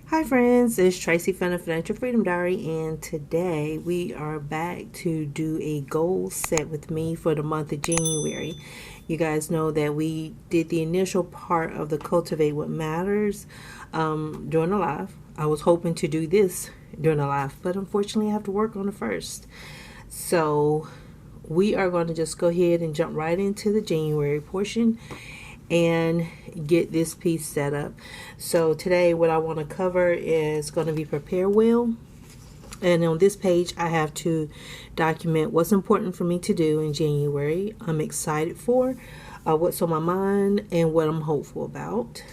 Hi friends, it's Tracy from the Financial Freedom Diary, and today we are back to do a goal set with me for the month of January. You guys know that we did the initial part of the Cultivate What Matters during the live. I was hoping to do this during the live, but unfortunately I have to work on the first. So we are going to just go ahead and jump right into the January portion and get this piece set up. So today what I want to cover is going to be prepare well. And on this page I have to document what's important for me to do in January, I'm excited for, what's on my mind, and what I'm hopeful about.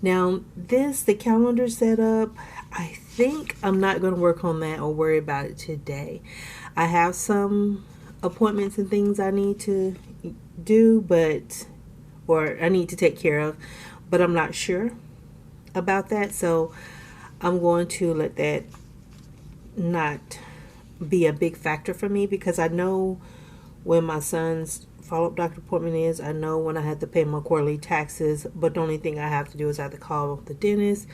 Now the calendar setup, I think I'm not going to work on that or worry about it today. I have some appointments and things I need to do, or I need to take care of, but I'm not sure about that, so I'm going to let that not be a big factor for me, because I know when my son's follow-up doctor appointment is, I know when I have to pay my quarterly taxes, but the only thing I have to do is I have to call the dentist.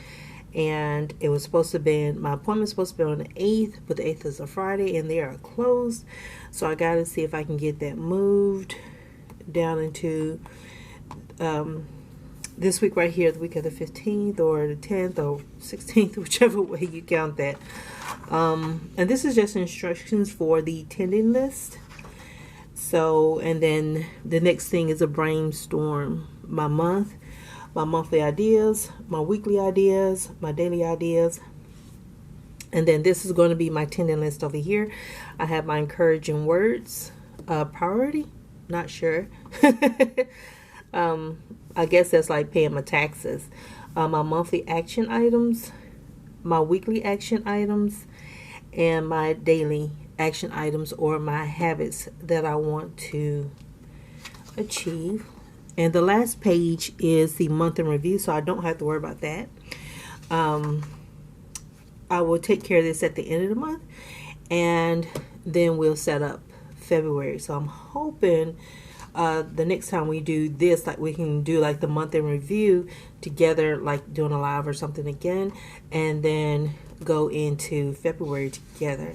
And it was supposed to be, my appointment's supposed to be on the 8th, but the 8th is a Friday and they are closed. So I got to see if I can get that moved down into this week right here, the week of the 15th or the 10th or 16th, whichever way you count that. And this is just instructions for the attending list. So, and then the next thing is a brainstorm my month. My monthly ideas, my weekly ideas, my daily ideas. And then this is going to be my attending list over here. I have my encouraging words, priority, not sure. I guess that's like paying my taxes. My monthly action items, my weekly action items, and my daily action items, or my habits that I want to achieve. And the last page is the month in review, so I don't have to worry about that. I will take care of this at the end of the month, and then we'll set up February. So I'm hoping the next time we do this, like we can do like the month in review together, like doing a live or something again, and then go into February together.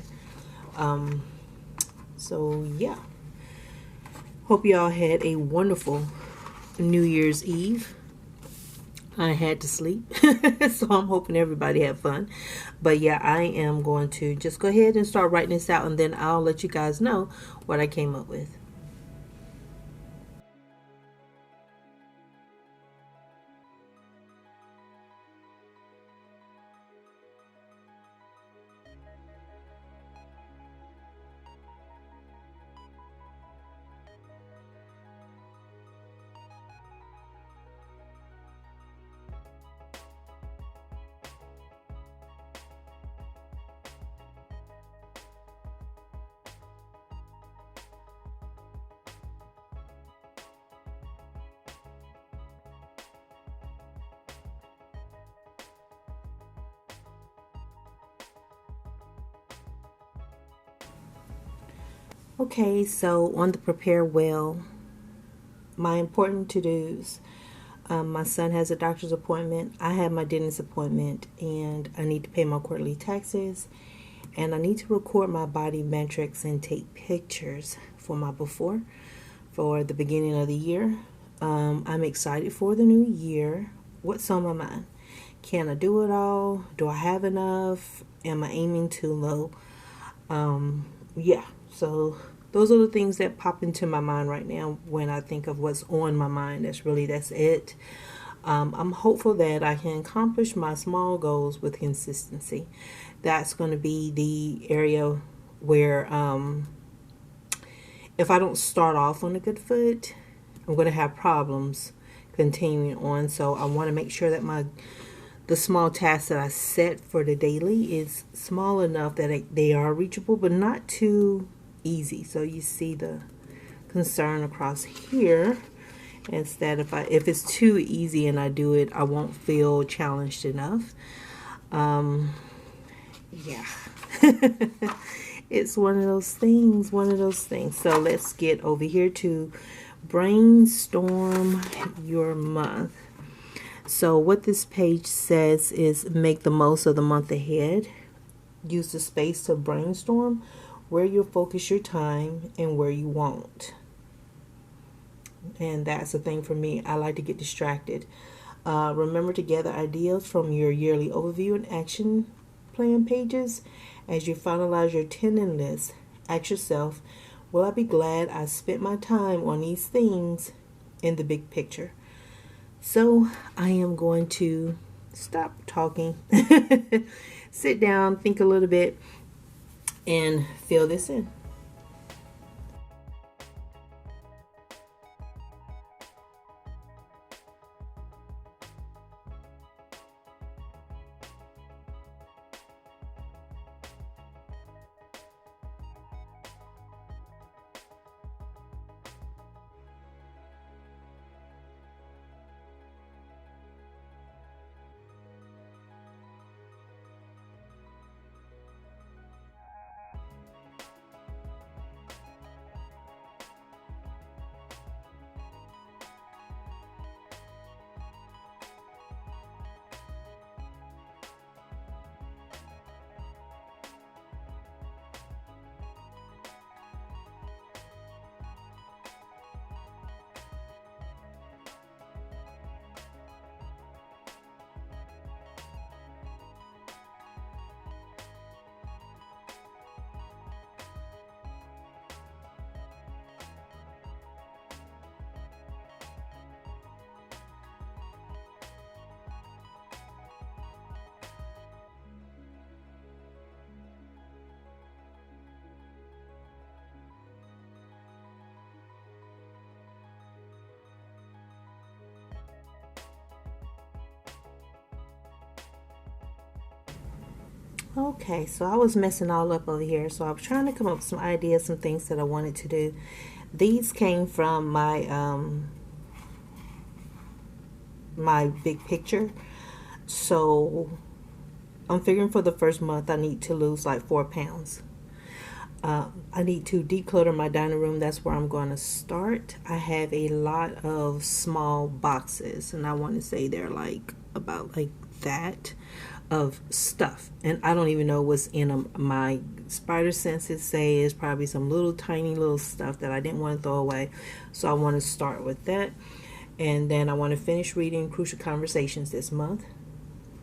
So yeah, hope y'all had a wonderful New Year's Eve. I had to sleep, so I'm hoping everybody had fun. But yeah, I am going to just go ahead and start writing this out, and then I'll let you guys know what I came up with. Okay, so on the prepare well, my important to-dos. My son has a doctor's appointment. I have my dentist appointment, and I need to pay my quarterly taxes, and I need to record my body metrics and take pictures for my before for the beginning of the year. I'm excited for the new year. What's on my mind? Can I do it all? Do I have enough? Am I aiming too low? Yeah, so those are the things that pop into my mind right now when I think of what's on my mind. That's it. I'm hopeful that I can accomplish my small goals with consistency. That's going to be the area where if I don't start off on a good foot, I'm going to have problems continuing on. So I want to make sure that the small tasks that I set for the daily is small enough that they are reachable, but not too easy. So you see the concern across here. Instead, if it's too easy and I do it, I won't feel challenged enough. Yeah. It's one of those things. So let's get over here to brainstorm your month. So what this page says is make the most of the month ahead. Use the space to brainstorm where you'll focus your time and where you won't. And that's the thing for me. I like to get distracted. Remember to gather ideas from your yearly overview and action plan pages. As you finalize your 10 list, ask yourself, will I be glad I spent my time on these things in the big picture? So I am going to stop talking, sit down, think a little bit, and fill this in. Okay, so I was messing all up over here. So I was trying to come up with some ideas, some things that I wanted to do. These came from my my big picture. So I'm figuring for the first month I need to lose like 4 pounds. I need to declutter my dining room. That's where I'm going to start. I have a lot of small boxes, and I want to say they're like about like that of stuff, and I don't even know what's in them. My spider senses say is probably some little tiny little stuff that I didn't want to throw away, so I want to start with that. And then I want to finish reading Crucial Conversations this month.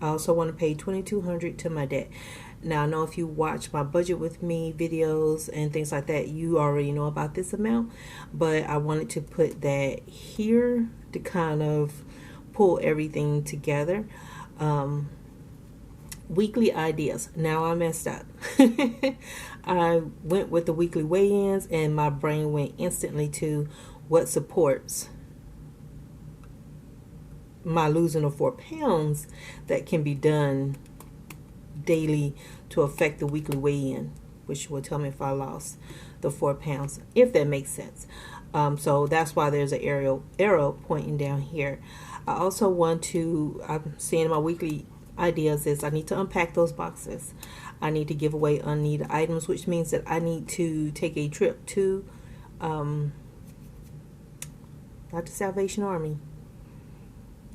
I also want to pay $2,200 to my debt. Now I know if you watch my Budget With Me videos and things like that, you already know about this amount, but I wanted to put that here to kind of pull everything together. Weekly ideas. Now I messed up. I went with the weekly weigh-ins and my brain went instantly to what supports my losing of 4 pounds that can be done daily to affect the weekly weigh-in, which will tell me if I lost the 4 pounds, if that makes sense. So that's why there's an arrow pointing down here. I also want to, I'm seeing my weekly ideas is I need to unpack those boxes. I need to give away unneeded items, which means that I need to take a trip to not the Salvation Army,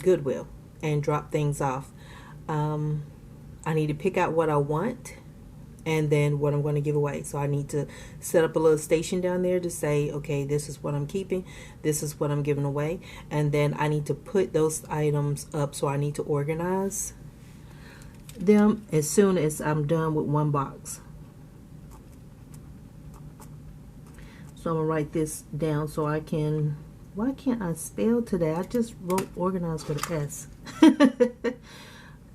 Goodwill, and drop things off. I need to pick out what I want and then what I'm going to give away. So I need to set up a little station down there to say, okay, this is what I'm keeping, this is what I'm giving away, and then I need to put those items up. So I need to organize them as soon as I'm done with one box. So I'm gonna write this down so I can, why can't I spell today? I just wrote organize with an S.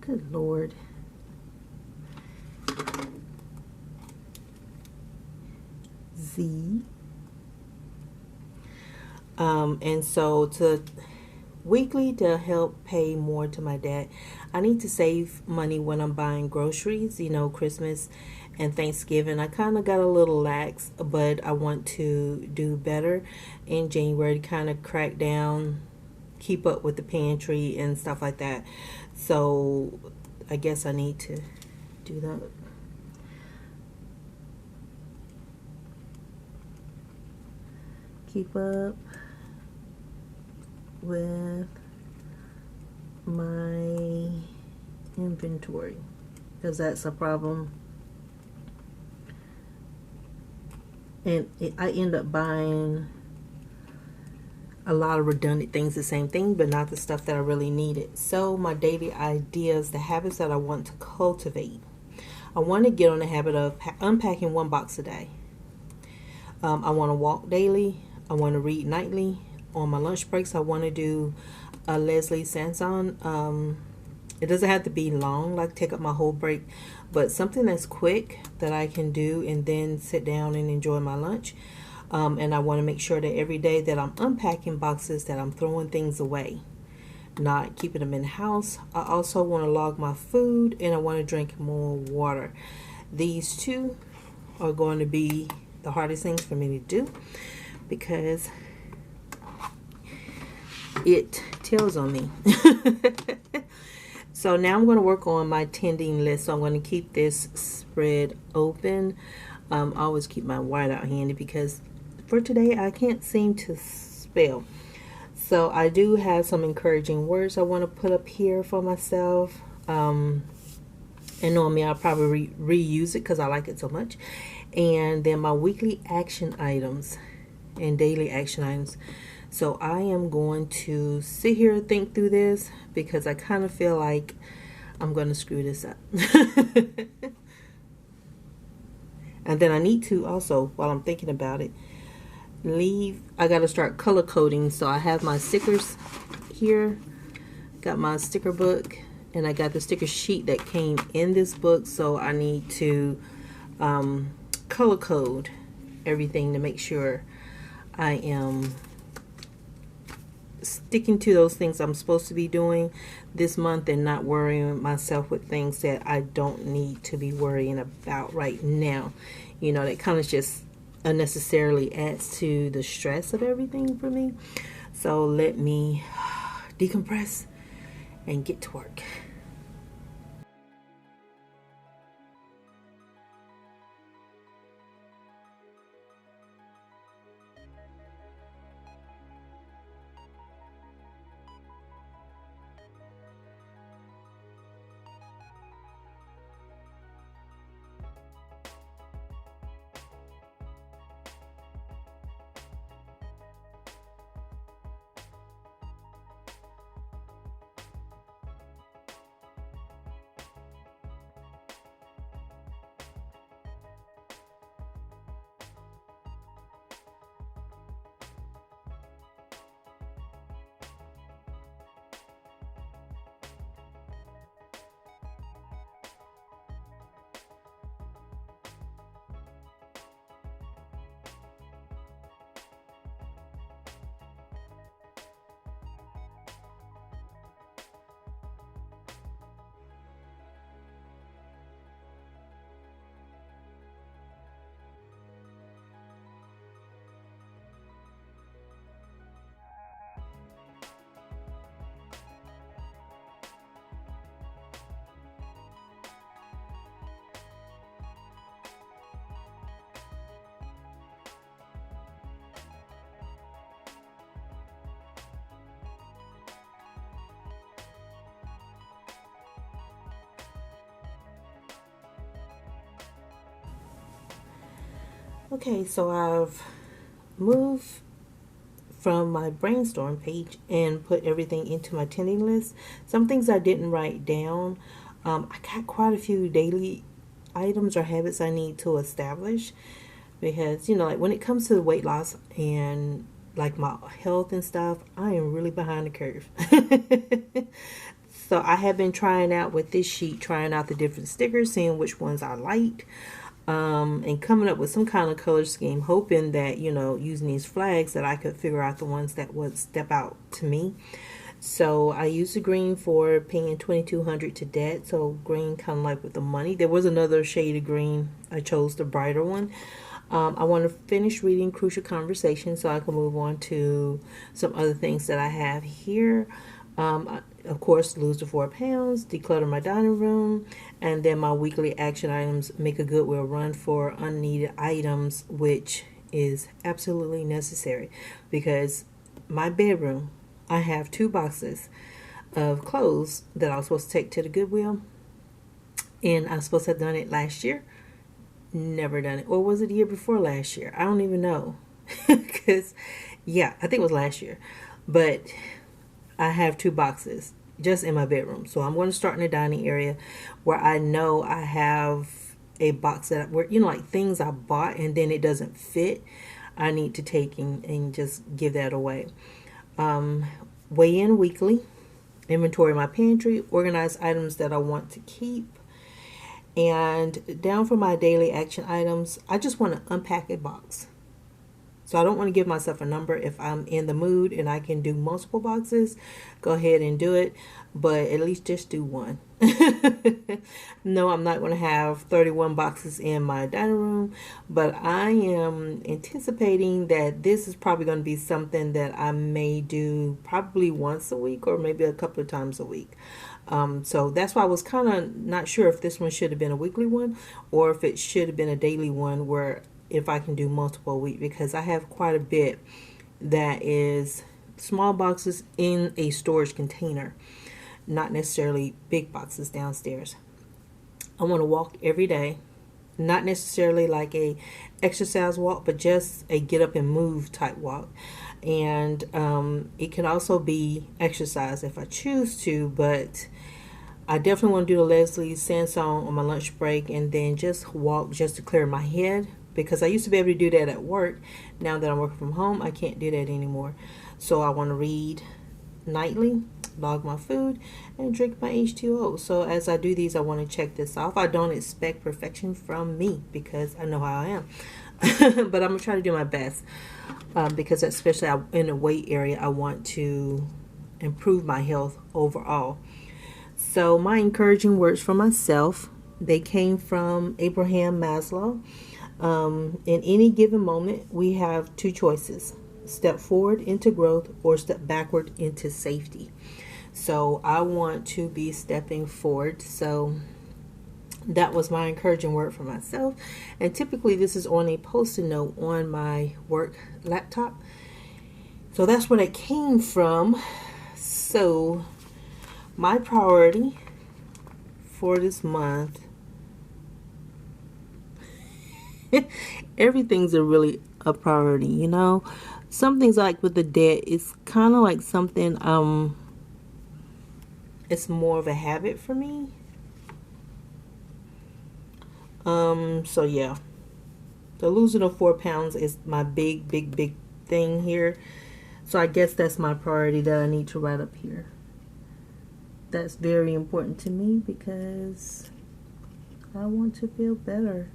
Good Lord. Z. And so to weekly, to help pay more to my debt, I need to save money when I'm buying groceries. You know, Christmas and Thanksgiving, I kind of got a little lax, but I want to do better in January to kind of crack down, keep up with the pantry and stuff like that. So I guess I need to do that. Keep up with my inventory, because that's a problem. And I end up buying a lot of redundant things, the same thing, but not the stuff that I really needed. So my daily ideas, the habits that I want to cultivate. I want to get on the habit of unpacking one box a day. I want to walk daily. I want to read nightly. On my lunch breaks, I want to do a Leslie Sanson. It doesn't have to be long, like take up my whole break, but something that's quick that I can do and then sit down and enjoy my lunch. And I want to make sure that every day that I'm unpacking boxes, that I'm throwing things away, not keeping them in the house. I also want to log my food, and I want to drink more water. These two are going to be the hardest things for me to do because it tells on me. So now I'm going to work on my tending list. So I'm going to keep this spread open. I always keep my whiteout handy because for today I can't seem to spell. So I do have some encouraging words I want to put up here for myself. And normally I'll probably reuse it because I like it so much. And then my weekly action items and daily action items. So I am going to sit here and think through this because I kind of feel like I'm going to screw this up. And then I need to also, while I'm thinking about it, I got to start color coding. So I have my stickers here, got my sticker book, and I got the sticker sheet that came in this book. So I need to color code everything to make sure I am sticking to those things I'm supposed to be doing this month and not worrying myself with things that I don't need to be worrying about right now. You know, that kind of just unnecessarily adds to the stress of everything for me. So let me decompress and get to work. Okay, so I've moved from my brainstorm page and put everything into my tending list. Some things I didn't write down. I got quite a few daily items or habits I need to establish because, you know, like when it comes to weight loss and like my health and stuff, I am really behind the curve. So I have been trying out with this sheet, trying out the different stickers, seeing which ones I liked. And coming up with some kind of color scheme, hoping that, you know, using these flags that I could figure out the ones that would step out to me. So I used the green for paying $2,200 to debt. So green kind of like with the money. There was another shade of green. I chose the brighter one. I want to finish reading Crucial Conversations so I can move on to some other things that I have here. Of course, lose the 4 pounds, declutter my dining room, and then my weekly action items, make a Goodwill run for unneeded items, which is absolutely necessary because my bedroom, I have 2 boxes of clothes that I was supposed to take to the Goodwill. And I was supposed to have done it last year. Never done it. Or was it the year before last year? I don't even know. Because, yeah, I think it was last year. But I have 2 boxes just in my bedroom. So I'm going to start in the dining area where I know I have a box that, where, you know, like things I bought and then it doesn't fit. I need to take and just give that away. Weigh in weekly. Inventory my pantry. Organize items that I want to keep. And down for my daily action items, I just want to unpack a box. So I don't want to give myself a number. If I'm in the mood and I can do multiple boxes, go ahead and do it. But at least just do one. No, I'm not going to have 31 boxes in my dining room. But I am anticipating that this is probably going to be something that I may do probably once a week or maybe a couple of times a week. So that's why I was kind of not sure if this one should have been a weekly one or if it should have been a daily one where if I can do multiple a week, because I have quite a bit that is small boxes in a storage container, not necessarily big boxes downstairs. I want to walk every day, not necessarily like a exercise walk, but just a get up and move type walk. And it can also be exercise if I choose to, but I definitely want to do the Leslie Sansone on my lunch break and then just walk just to clear my head, because I used to be able to do that at work. Now that I'm working from home, I can't do that anymore. So I want to read nightly, log my food, and drink my H2O. So as I do these, I want to check this off. I don't expect perfection from me because I know how I am. But I'm going to try to do my best because especially in the weight area, I want to improve my health overall. So my encouraging words for myself, they came from Abraham Maslow. In any given moment, we have 2 choices: step forward into growth or step backward into safety. So I want to be stepping forward. So that was my encouraging word for myself. And typically this is on a post-it note on my work laptop. So that's where it came from. So my priority for this month, everything's really a priority, you know. Some things like with the debt, it's kind of like something, it's more of a habit for me. So yeah, the losing of 4 pounds is my big thing here. So I guess that's my priority that I need to write up here. That's very important to me because I want to feel better.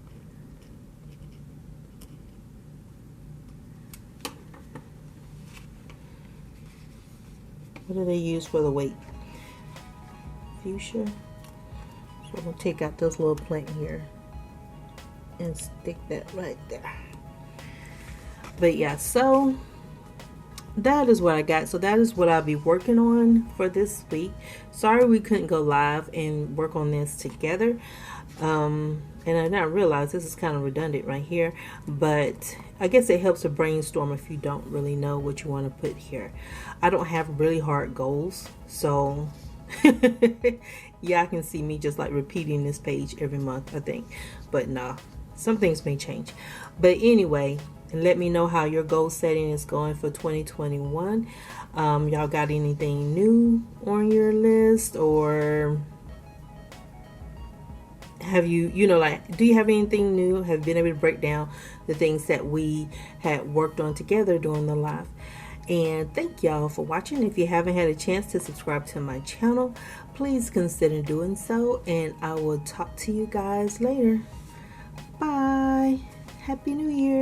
What do they use for the weight? Fuchsia. So I'm going to take out this little plant here and stick that right there. But yeah, so that is what I got. So that is what I'll be working on for this week. Sorry we couldn't go live and work on this together. And I now realize this is kind of redundant right here, but I guess it helps to brainstorm if you don't really know what you want to put here. I don't have really hard goals, so yeah, I can see me just like repeating this page every month, I think. But nah, some things may change. But anyway, let me know how your goal setting is going for 2021. Y'all got anything new on your list, or have you, like, do you have anything new? Have you been able to break down the things that we had worked on together during the live? And thank y'all for watching. If you haven't had a chance to subscribe to my channel, please consider doing so, and I will talk to you guys later. Bye. Happy New Year.